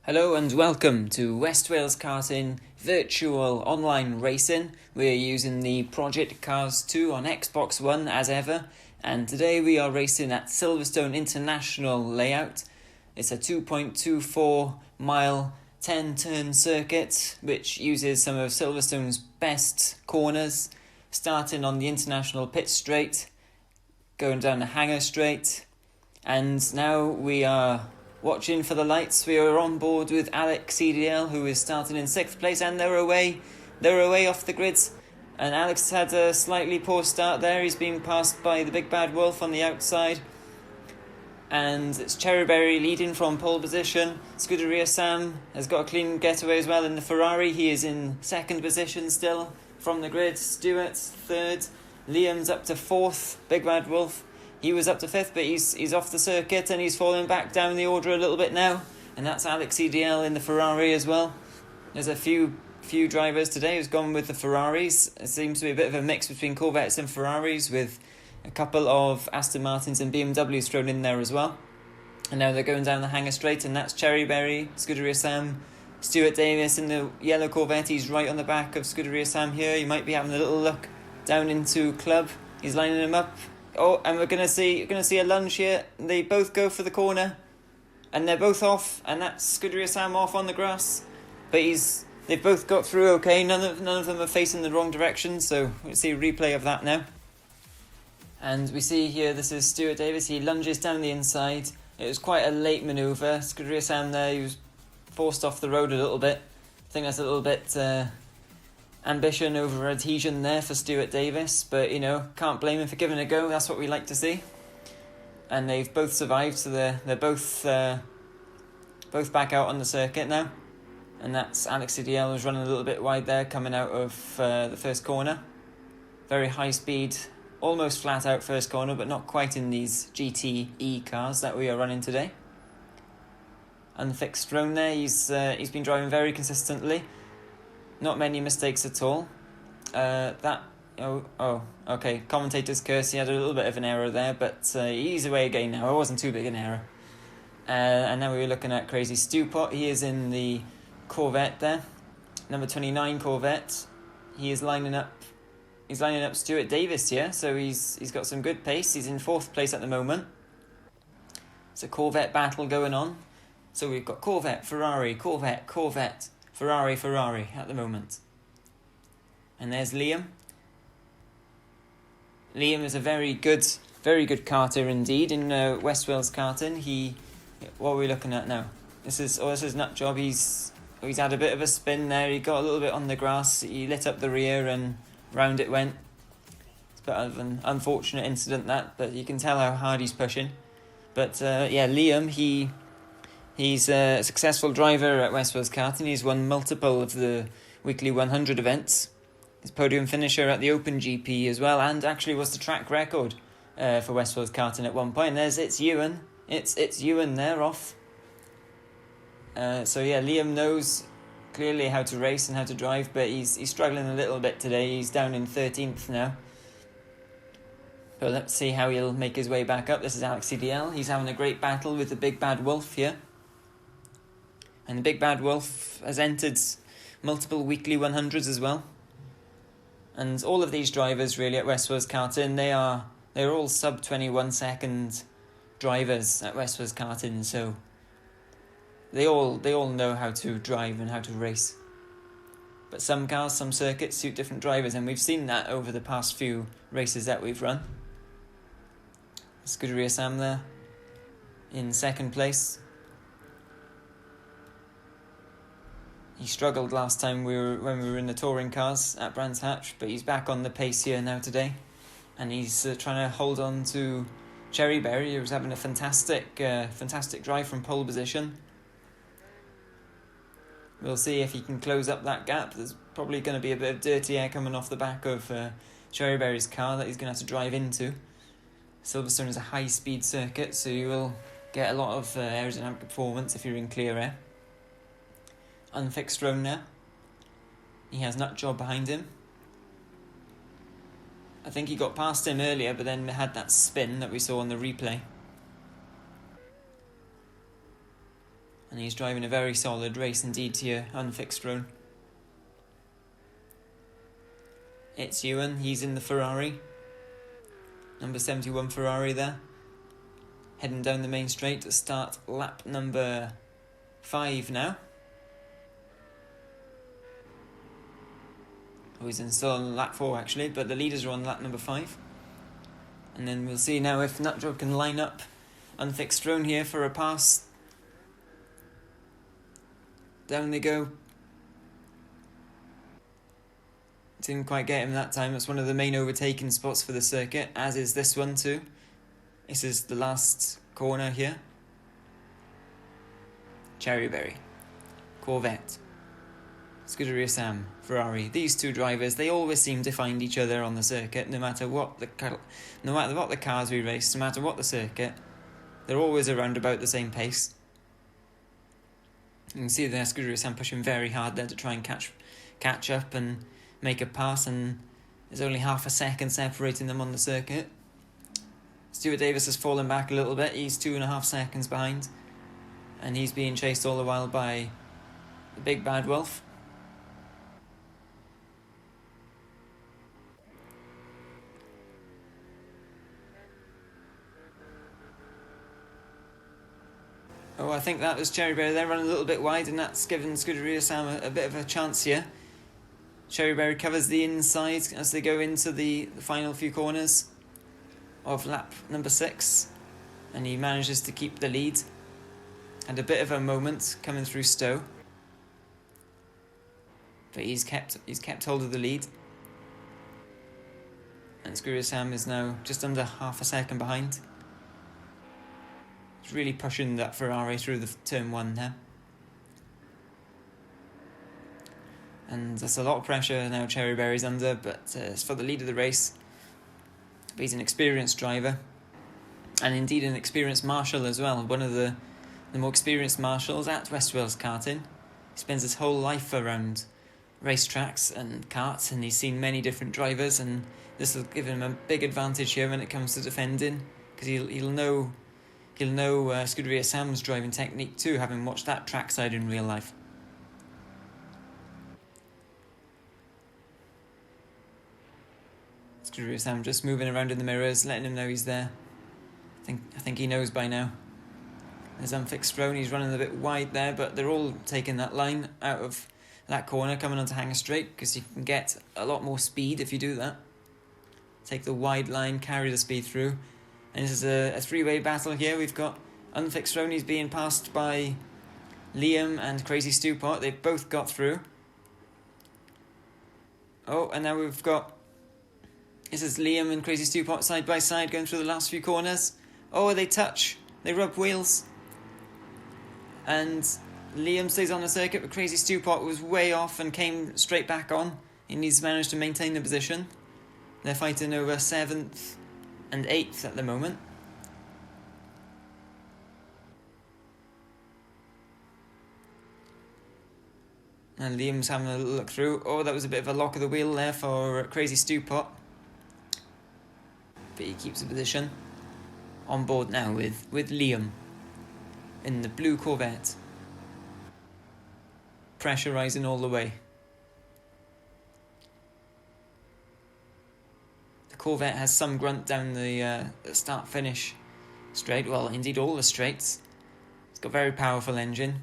Hello and welcome to West Wales Karting virtual online racing. We are using the ProjectCars2 on Xbox One as ever, and today we are racing at Silverstone International layout. It's a 2.24 mile 10-turn circuit which uses some of Silverstone's best corners, starting on the International Pit Straight, going down the Hangar Straight, and now we are watching for the lights. We are on board with Alex CDL, who is starting in 6th place, and they're away off the grids. And Alex had a slightly poor start there. He's being passed by the Big Bad Wolf on the outside. And it's Cherryberry leading from pole position. Scuderia Sam has got a clean getaway as well in the Ferrari. He is in 2nd position still from the grid. Stewart's 3rd. Liam's up to 4th. Big Bad Wolf, he was up to 5th, but he's off the circuit and he's falling back down the order a little bit now. And that's Alex EDL in the Ferrari as well. There's a few drivers today who's gone with the Ferraris. It seems to be a bit of a mix between Corvettes and Ferraris, with a couple of Aston Martins and BMWs thrown in there as well. And now they're going down the Hangar Straight, and that's Cherryberry, Scuderia Sam, Stuart Davis in the yellow Corvette. He's right on the back of Scuderia Sam here. You might be having a little look down into club. He's lining them up. Oh, and we're gonna see a lunge here. They both go for the corner, and they're both off, and that's Scuderia Sam off on the grass. But they've both got through okay. None of them are facing the wrong direction, so we'll see a replay of that now. And we see here, this is Stuart Davis. He lunges down the inside. It was quite a late manoeuvre. Scuderia Sam there, he was forced off the road a little bit. I think that's a little bit ambition over adhesion there for Stuart Davis, but can't blame him for giving it a go. That's what we like to see. And they've both survived, so they're both back out on the circuit now. And that's Alex CDL, who's running a little bit wide there, coming out of the first corner. Very high speed, almost flat out first corner, but not quite in these GTE cars that we are running today. Unfixed Drone there, he's been driving very consistently. Not many mistakes at all. Okay. Commentator's curse. He had a little bit of an error there, but he's away again now. It wasn't too big an error. And now we're looking at Crazy Stewpot. He is in the Corvette there, number 29 Corvette. He is lining up. He's lining up Stuart Davis here, so he's got some good pace. He's in 4th place at the moment. It's a Corvette battle going on. So we've got Corvette, Ferrari, Corvette. Ferrari at the moment. And there's Liam. Liam is a very good karter indeed in West Wales karting. What are we looking at now? This is Nutjob. He's had a bit of a spin there. He got a little bit on the grass. He lit up the rear and round it went. It's a bit of an unfortunate incident but you can tell how hard he's pushing. But Liam, He's a successful driver at West Wales Karting. He's won multiple of the weekly 100 events. He's podium finisher at the Open GP as well, and actually was the track record for West Wales Karting at one point. And it's Ewan. It's Ewan there off. Liam knows clearly how to race and how to drive, but he's struggling a little bit today. He's down in 13th now. But let's see how he'll make his way back up. This is Alex CDL. He's having a great battle with the Big Bad Wolf here. And the Big Bad Wolf has entered multiple weekly 100s as well. And all of these drivers really at West Wales Karting, they're all sub 21 second drivers at West Wales Karting, so they all know how to drive and how to race. But some cars, some circuits suit different drivers, and we've seen that over the past few races that we've run. Scuderia Sam there in 2nd place. He struggled last time when we were in the touring cars at Brands Hatch, but he's back on the pace here now today, and he's trying to hold on to Cherryberry, who's having a fantastic drive from pole position. We'll see if he can close up that gap. There's probably going to be a bit of dirty air coming off the back of Cherryberry's car that he's going to have to drive into. Silverstone is a high-speed circuit, so you will get a lot of aerodynamic performance if you're in clear air. Unfixed Drone there. He has Nutjob behind him. I think he got past him earlier, but then had that spin that we saw on the replay. And he's driving a very solid race indeed here, unfixed road. It's Ewan, he's in the Ferrari. Number 71 Ferrari there. Heading down the main straight to start lap number 5 now. Oh, he's still on lap 4 actually, but the leaders are on lap number 5. And then we'll see now if Nutjob can line up unfixed drone here for a pass. Down they go. Didn't quite get him that time. It's one of the main overtaking spots for the circuit, as is this one too. This is the last corner here. Cherryberry, Corvette, Scuderia Sam, Ferrari. These two drivers, they always seem to find each other on the circuit, no matter what the cars we race, no matter what the circuit. They're always around about the same pace. You can see there Scuderia Sam pushing very hard there to try and catch up and make a pass, and there's only half a second separating them on the circuit. Stuart Davis has fallen back a little bit. He's 2.5 seconds behind, and he's being chased all the while by the big bad wolf. Oh, I think that was Cherryberry. They're running a little bit wide, and that's given Scuderia Sam a bit of a chance here. Cherryberry covers the inside as they go into the final few corners of lap number 6, and he manages to keep the lead. Had a bit of a moment coming through Stowe, but he's kept hold of the lead, and Scuderia Sam is now just under half a second behind. He's really pushing that Ferrari through the turn 1 there. And that's a lot of pressure now Cherryberry's under, but it's for the lead of the race. But he's an experienced driver, and indeed an experienced marshal as well. One of the more experienced marshals at West Wales Karting. He spends his whole life around racetracks and karts, and he's seen many different drivers, and this will give him a big advantage here when it comes to defending, because he'll know Scuderia Sam's driving technique too, having watched that trackside in real life. Scuderia Sam just moving around in the mirrors, letting him know he's there. I think he knows by now. There's unfixed drone, he's running a bit wide there, but they're all taking that line out of that corner, coming onto Hanger Straight, because you can get a lot more speed if you do that. Take the wide line, carry the speed through. And this is a three-way battle here. We've got unfixed drone, he's being passed by Liam and Crazy Stewpot. They've both got through. Oh, and now we've got... This is Liam and Crazy Stewpot side by side going through the last few corners. Oh, they touch. They rub wheels. And Liam stays on the circuit, but Crazy Stewpot was way off and came straight back on. And he's managed to maintain the position. They're fighting over 7th and 8th at the moment. And Liam's having a look through. Oh, that was a bit of a lock of the wheel there for Crazy Stewpot. But he keeps the position. On board now with Liam in the blue Corvette. Pressurising all the way. The Corvette has some grunt down the start-finish straight. Well, indeed all the straights. It's got a very powerful engine.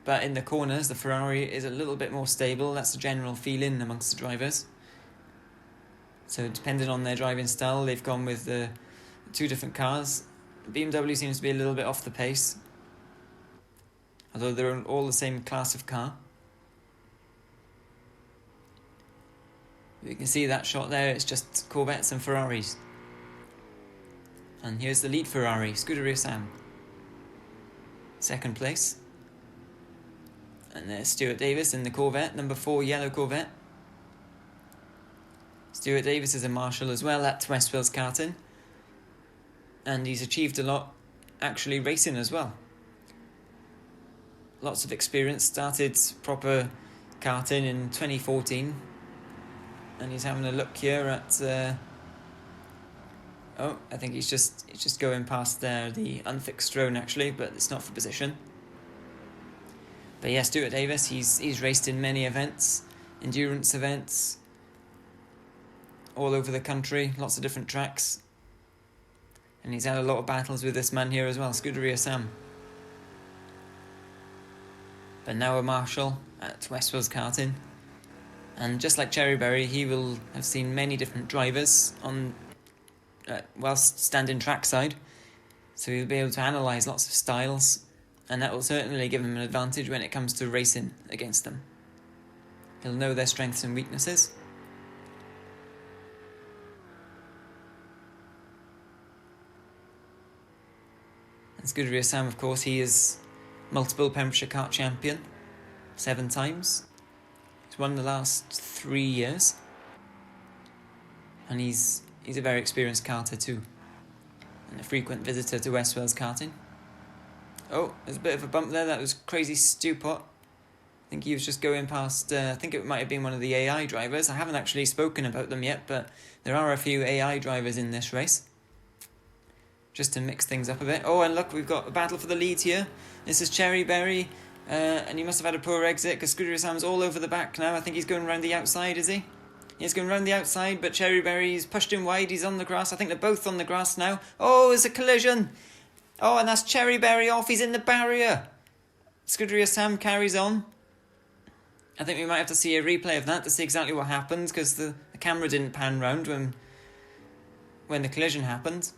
But in the corners, the Ferrari is a little bit more stable. That's the general feeling amongst the drivers. So depending on their driving style, they've gone with the two different cars. The BMW seems to be a little bit off the pace, although they're all the same class of car. You can see that shot there, it's just Corvettes and Ferraris. And here's the lead Ferrari, Scuderia Sam. 2nd place. And there's Stuart Davis in the Corvette, number 4 yellow Corvette. Stuart Davis is a marshal as well at West Wales Karting, and he's achieved a lot actually racing as well. Lots of experience, started proper karting in 2014, and he's having a look here at I think he's just going past there, the unfixed drone actually, but it's not for position. But yeah, Stuart Davis, he's raced in many events, endurance events, all over the country, lots of different tracks. And he's had a lot of battles with this man here as well, Scuderia Sam. But now a marshal at West Wales Karting. And just like Cherryberry, he will have seen many different drivers on whilst standing trackside. So he'll be able to analyse lots of styles, and that will certainly give him an advantage when it comes to racing against them. He'll know their strengths and weaknesses. And Scuderia Sam, of course, he is multiple Pembrokeshire kart champion, 7 times. He's won the last 3 years. And he's a very experienced karter too, and a frequent visitor to West Wales Karting. Oh, there's a bit of a bump there. That was Crazy Stewpot. I think he was just going past, I think it might have been one of the AI drivers. I haven't actually spoken about them yet, but there are a few AI drivers in this race, just to mix things up a bit. Oh, and look, we've got a battle for the lead here. This is Cherryberry, and he must have had a poor exit because Scuderia Sam's all over the back now. I think he's going around the outside, is he? He's going around the outside, but Cherryberry's pushed him wide. He's on the grass. I think they're both on the grass now. Oh, there's a collision. Oh, and that's Cherryberry off. He's in the barrier. Scuderia Sam carries on. I think we might have to see a replay of that to see exactly what happened, because the camera didn't pan round when the collision happened.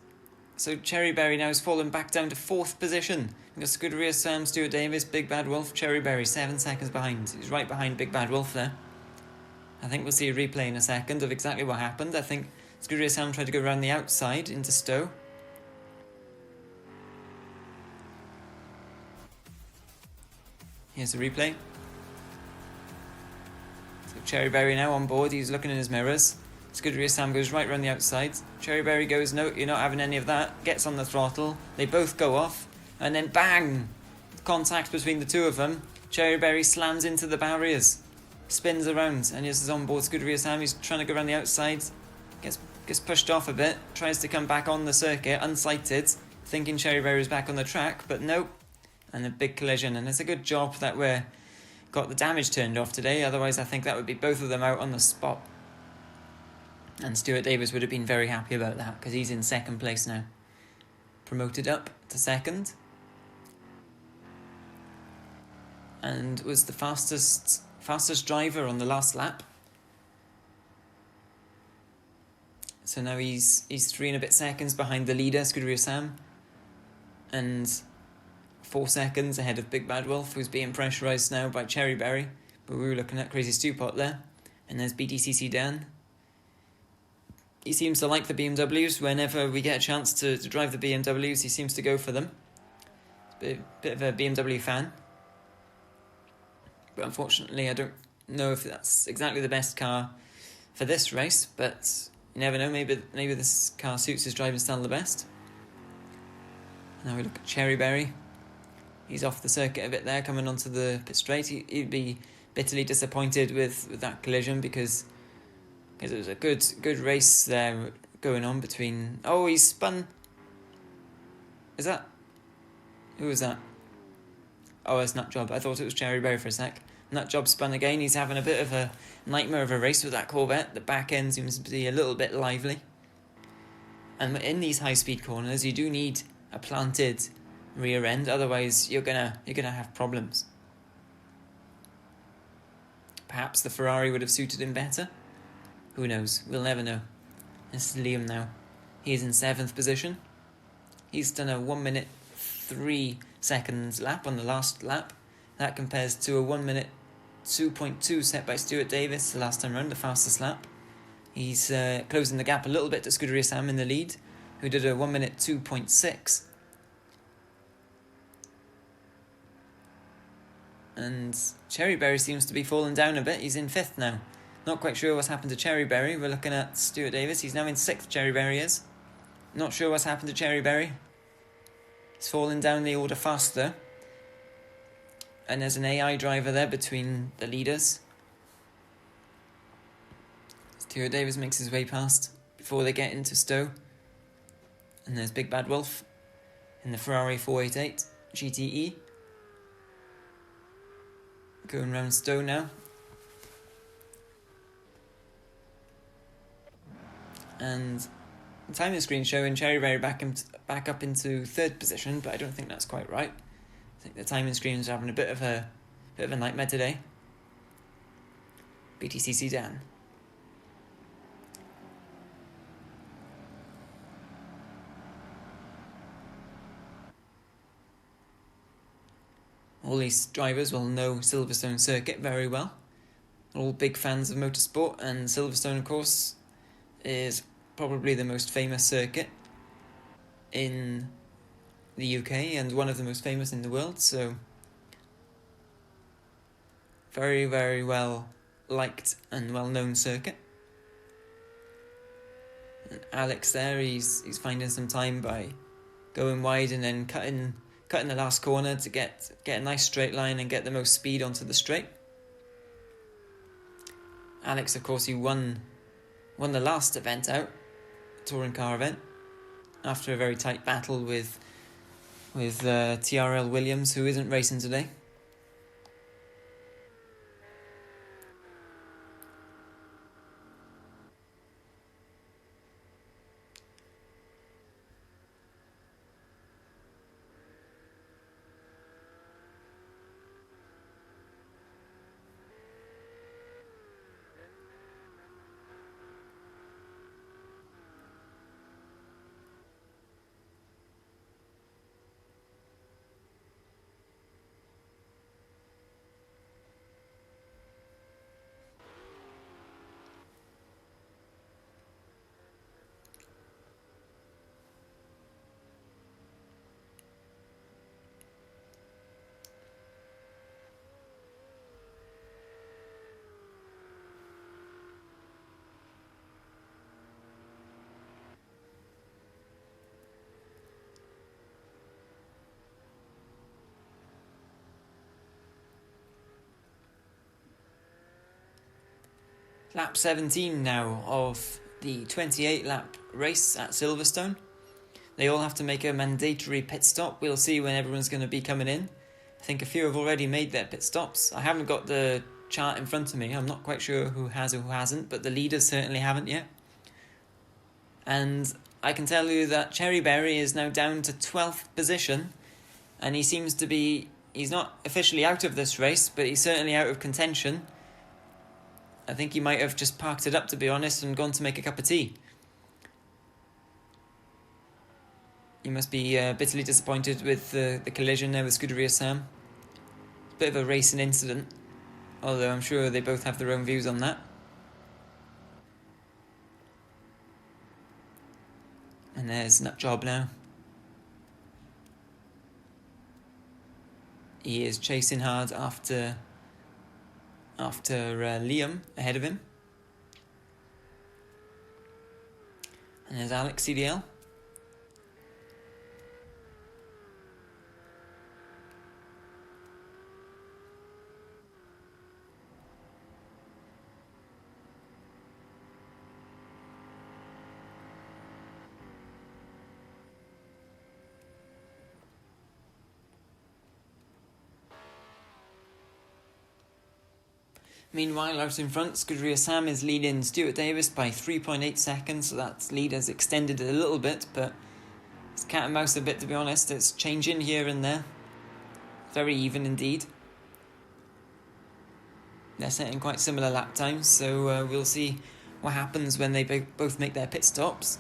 So Cherryberry now has fallen back down to 4th position. We've got Scuderia Sam, Stuart Davis, Big Bad Wolf, Cherryberry 7 seconds behind. He's right behind Big Bad Wolf there. I think we'll see a replay in a second of exactly what happened. I think Scuderia Sam tried to go around the outside into Stowe. Here's the replay. So Cherryberry now on board. He's looking in his mirrors. Scuderia Sam goes right around the outside. Cherryberry goes, no, you're not having any of that. Gets on the throttle. They both go off. And then bang! Contact between the two of them. Cherryberry slams into the barriers. Spins around, and this is on board Scuderia Sam. He's trying to go around the outside. Gets pushed off a bit. Tries to come back on the circuit, unsighted. Thinking Cherryberry is back on the track, but nope. And a big collision. And it's a good job that we've got the damage turned off today. Otherwise, I think that would be both of them out on the spot. And Stuart Davis would have been very happy about that, because he's in 2nd place now. Promoted up to 2nd. And was the fastest driver on the last lap. So now he's 3 and a bit seconds behind the leader, Scuderia Sam, and 4 seconds ahead of Big Bad Wolf, who's being pressurised now by Cherryberry. But we were looking at Crazy Stewpot there. And there's BDCC Dan. He seems to like the BMWs. Whenever we get a chance to drive the BMWs, he seems to go for them. He's a bit of a BMW fan. But unfortunately, I don't know if that's exactly the best car for this race, but you never know, maybe this car suits his driving style the best. Now we look at Cherryberry. He's off the circuit a bit there, coming onto the pit straight. He'd be bitterly disappointed with that collision, because it was a good race there going on between... Oh, he's spun. Is that... Who was that? Oh, it's Nutjob. I thought it was Cherryberry for a sec. Nutjob spun again. He's having a bit of a nightmare of a race with that Corvette. The back end seems to be a little bit lively. And in these high-speed corners, you do need a planted rear end. Otherwise, you're gonna have problems. Perhaps the Ferrari would have suited him better. Who knows? We'll never know. This is Liam now. He's in 7th position. He's done a 1 minute 3 seconds lap on the last lap. That compares to a 1 minute 2.2 set by Stuart Davis the last time round, the fastest lap. He's closing the gap a little bit to Scuderia Sam in the lead, who did a 1 minute 2.6. And Cherryberry seems to be falling down a bit. He's in 5th now. Not quite sure what's happened to Cherryberry. We're looking at Stuart Davis. He's now in 6th, Cherryberry is. Not sure what's happened to Cherryberry. He's falling down the order faster. And there's an AI driver there between the leaders. Stuart Davis makes his way past before they get into Stowe. And there's Big Bad Wolf in the Ferrari 488 GTE. Going round Stowe now. And the timing screen showing Cherryberry back up into third position, but I don't think that's quite right. I think the timing screen's having a bit of a nightmare today. BTCC Dan. All these drivers will know Silverstone circuit very well. All big fans of motorsport, and Silverstone, of course, is probably the most famous circuit in the UK and one of the most famous in the world, so very, very well liked and well known circuit. And Alex there, he's finding some time by going wide and then cutting the last corner to get a nice straight line and get the most speed onto the straight. Alex, of course, he won the last event out, touring car event, after a very tight battle with TRL Williams, who isn't racing today. Lap 17 now of the 28 lap race at Silverstone. They all have to make a mandatory pit stop. We'll see when everyone's going to be coming in. I think a few have already made their pit stops. I haven't got the chart in front of me. I'm not quite sure who has or who hasn't, but the leaders certainly haven't yet. And I can tell you that Cherryberry is now down to 12th position, and he seems to be, he's not officially out of this race, but he's certainly out of contention. I think he might have just parked it up, to be honest, and gone to make a cup of tea. He must be bitterly disappointed with the collision there with Scuderia Sam. It's a bit of a racing incident, although I'm sure they both have their own views on that. And there's Nutjob now. He is chasing hard after Liam ahead of him. And there's Alex CDL. Meanwhile, out in front, Scuderia Sam is leading Stuart Davis by 3.8 seconds, so that lead has extended a little bit, but it's cat and mouse a bit, to be honest. It's changing here and there. Very even indeed. They're setting quite similar lap times, so we'll see what happens when they both make their pit stops.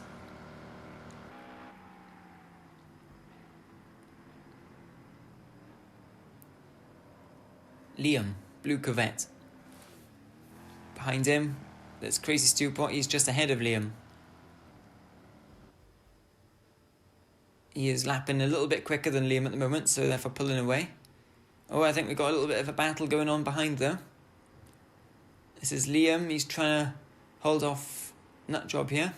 Liam, blue Corvette. Behind him, there's Crazy Stu Pot. He's just ahead of Liam. He is lapping a little bit quicker than Liam at the moment, so therefore pulling away. Oh, I think we've got a little bit of a battle going on behind though. This is Liam. He's trying to hold off Nutjob here.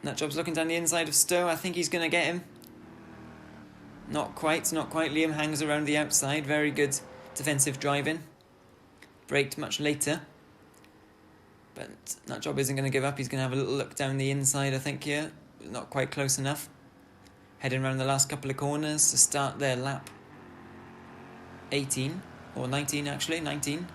Nutjob's looking down the inside of Stowe. I think he's going to get him. Not quite. Liam hangs around the outside. Very good defensive driving. Braked much later, but Nutjob isn't going to give up. He's going to have a little look down the inside, I think, here. Not quite close enough. Heading around the last couple of corners to start their lap. 18, or 19 actually, 19.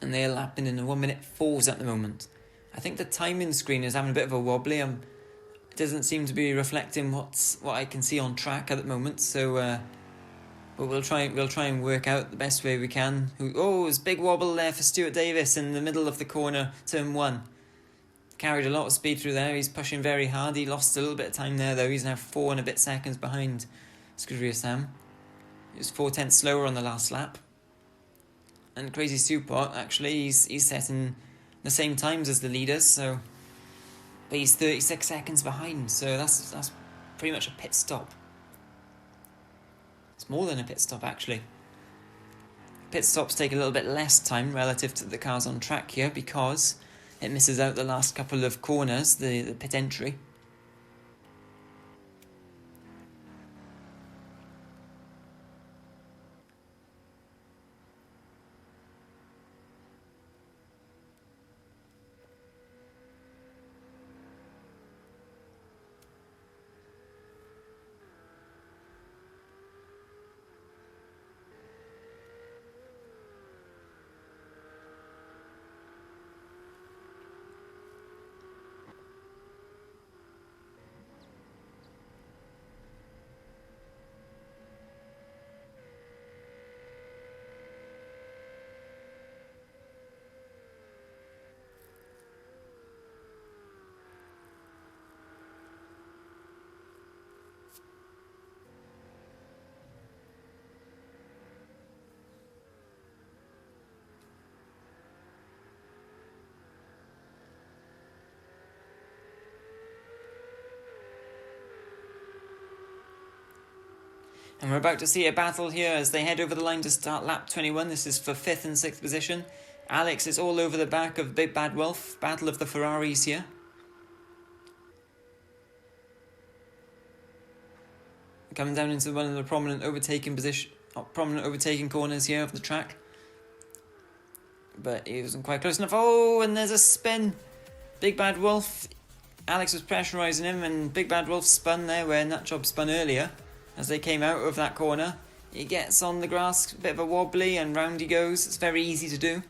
And they're lapping in the 1:04s at the moment. I think the timing screen is having a bit of a wobbly. It doesn't seem to be reflecting what I can see on track at the moment. So, but we'll try and work out the best way we can. Oh, there's a big wobble there for Stuart Davis in the middle of the corner, turn 1. Carried a lot of speed through there. He's pushing very hard. He lost a little bit of time there though. He's now 4 and a bit seconds behind Scuderia Sam. He was 4/10 slower on the last lap. And Crazy Supot, actually, he's setting the same times as the leaders, so but he's 36 seconds behind, so that's pretty much a pit stop. It's more than a pit stop, actually. Pit stops take a little bit less time relative to the cars on track here because it misses out the last couple of corners, the pit entry. And we're about to see a battle here as they head over the line to start lap 21. This is for 5th and 6th position. Alex is all over the back of Big Bad Wolf. Battle of the Ferraris here. Coming down into one of the prominent overtaking corners here of the track. But he wasn't quite close enough. Oh, and there's a spin. Big Bad Wolf. Alex was pressurising him and Big Bad Wolf spun there where Nutjob spun earlier. As they came out of that corner, he gets on the grass, a bit of a wobbly, and round he goes. It's very easy to do.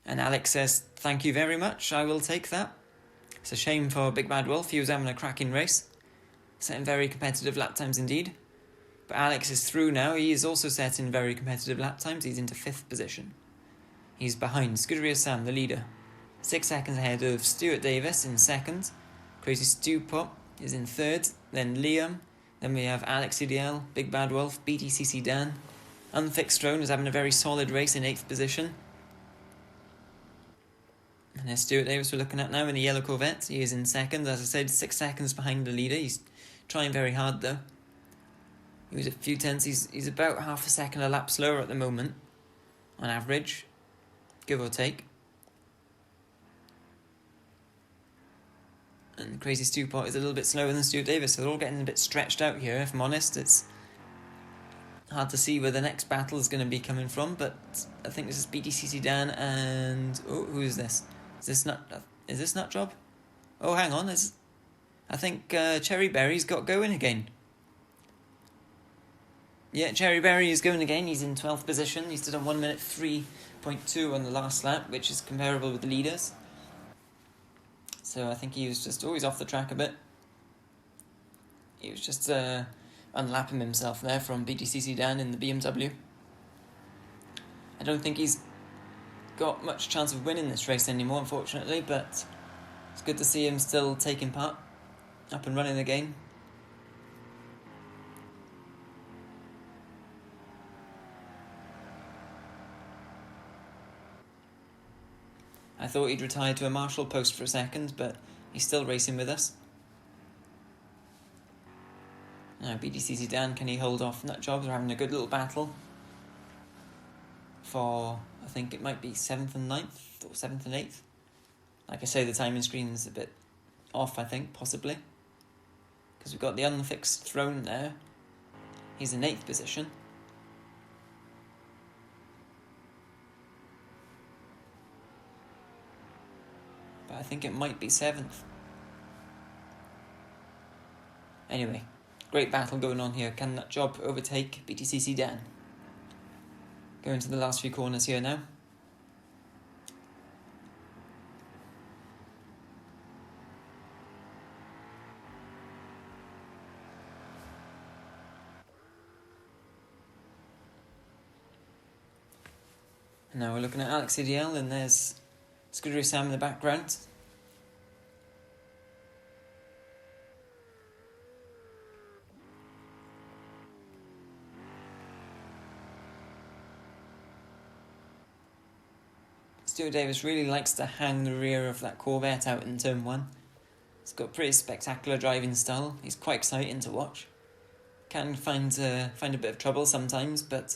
And Alex says, "Thank you very much, I will take that." It's a shame for Big Bad Wolf, he was having a cracking race. Setting very competitive lap times indeed. But Alex is through now, he is also setting very competitive lap times, he's into 5th position. He's behind Scuderia Sam, the leader. 6 seconds ahead of Stuart Davis in 2nd. Crazy Stupop is in 3rd, then Liam. Then we have Alex CDL, Big Bad Wolf, BTCC Dan. Unfixed Drone is having a very solid race in 8th position. And there's Stuart Davis we're looking at now in the yellow Corvette. He is in 2nd, as I said, 6 seconds behind the leader. He's trying very hard though. He was a few tenths, he's about half a second a lap slower at the moment, on average, give or take. And Crazy Stupot is a little bit slower than Stuart Davis, so they're all getting a bit stretched out here, if I'm honest. It's hard to see where the next battle is going to be coming from, but I think this is BTCC Dan and... Oh, who is this? Is this Nutjob? Oh, hang on, I think Cherry Berry's got going again. Yeah, Cherry Berry is going again, he's in 12th position. He's done a 1 minute 3.2 on the last lap, which is comparable with the leaders. So I think he was just always off the track a bit. He was just unlapping himself there from BTCC Dan in the BMW. I don't think he's got much chance of winning this race anymore, unfortunately, but it's good to see him still taking part, up and running again. I thought he'd retired to a marshal post for a second, but he's still racing with us. Now BDCC Dan, can he hold off Nutjob? They're having a good little battle for, I think it might be 7th and 9th, or 7th and 8th. Like I say, the timing screen's a bit off, I think, possibly. Because we've got the unfixed throne there. He's in 8th position. But I think it might be 7th. Anyway, great battle going on here. Can that job overtake BTCC Dan? Going to the last few corners here now. Now we're looking at Alex CDL, and there's Scuderia Sam in the background. Stuart Davis really likes to hang the rear of that Corvette out in turn 1. He's got pretty spectacular driving style. He's quite exciting to watch. Can find a bit of trouble sometimes, but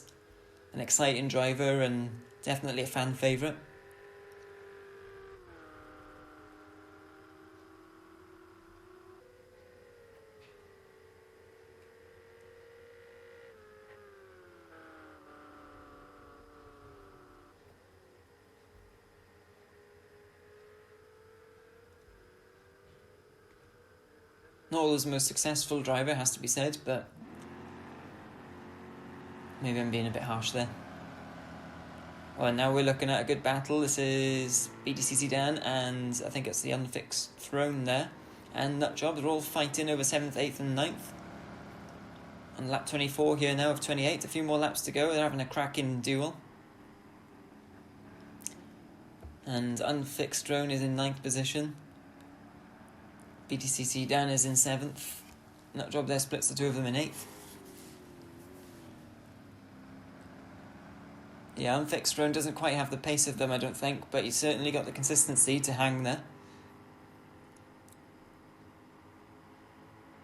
an exciting driver and definitely a fan favourite. Not always the most successful driver, has to be said, but maybe I'm being a bit harsh there. Well, now we're looking at a good battle. This is BTCC Dan and I think it's the Unfixed Throne there. And Nutjob, they're all fighting over 7th, 8th and 9th. On lap 24 here now of 28, a few more laps to go. They're having a cracking duel. And Unfixed Throne is in 9th position. BTCC Dan is in 7th. Nutjob there splits the two of them in 8th. Yeah, Unfixed Throne doesn't quite have the pace of them, I don't think, but he's certainly got the consistency to hang there.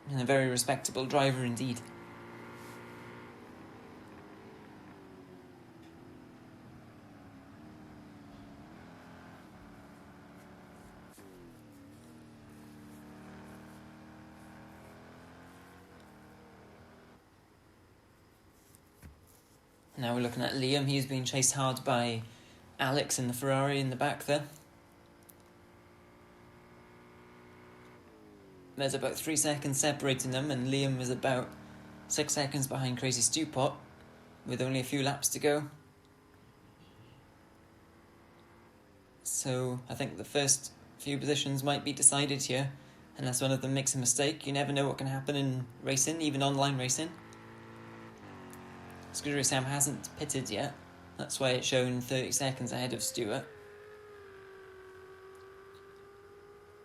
And a very respectable driver indeed. Now we're looking at Liam. He's being chased hard by Alex in the Ferrari in the back there. There's about 3 seconds separating them, and Liam is about 6 seconds behind Crazy Stewpot, with only a few laps to go. So I think the first few positions might be decided here, unless one of them makes a mistake. You never know what can happen in racing, even online racing. Scuderia Sam hasn't pitted yet, that's why it's shown 30 seconds ahead of Stewart.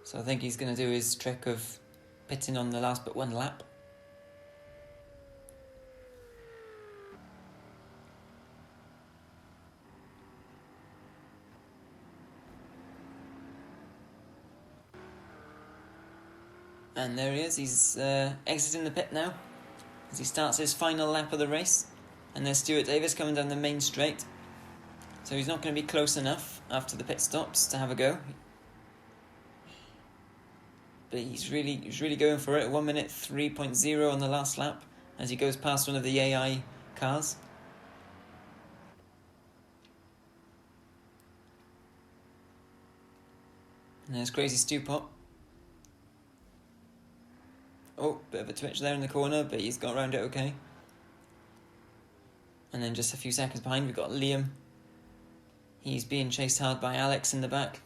So I think he's going to do his trick of pitting on the last but one lap. And there he is, he's exiting the pit now, as he starts his final lap of the race. And there's Stuart Davis coming down the main straight. So he's not going to be close enough after the pit stops to have a go. But he's really going for it. 1 minute 3.0 on the last lap as he goes past one of the AI cars. And there's Crazy Stewpot. Oh, bit of a twitch there in the corner, but he's got around it okay. And then just a few seconds behind, we've got Liam. He's being chased hard by Alex in the back.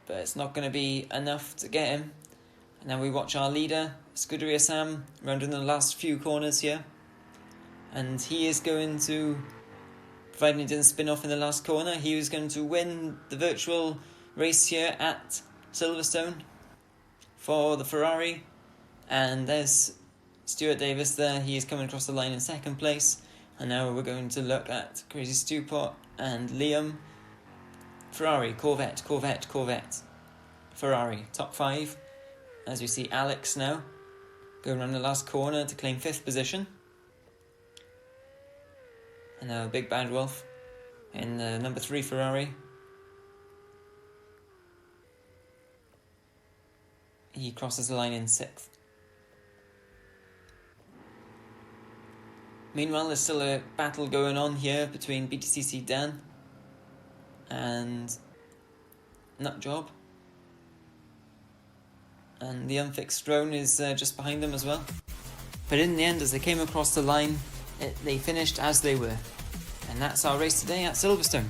But it's not going to be enough to get him. And now we watch our leader, Scuderia Sam, rounding the last few corners here. And he is going to, providing he didn't spin off in the last corner, he was going to win the virtual race here at Silverstone for the Ferrari. And there's Stuart Davis there. He is coming across the line in 2nd place. And now we're going to look at Crazy Stewpot and Liam. Ferrari, Corvette, Corvette, Corvette. Ferrari, top 5. As we see Alex now going around the last corner to claim 5th position. And now Big Bad Wolf in the number 3 Ferrari. He crosses the line in 6th. Meanwhile, there's still a battle going on here between BTCC Dan and Nutjob. and the unfixed drone is just behind them as well. But in the end, as they came across the line, they finished as they were. And that's our race today at Silverstone.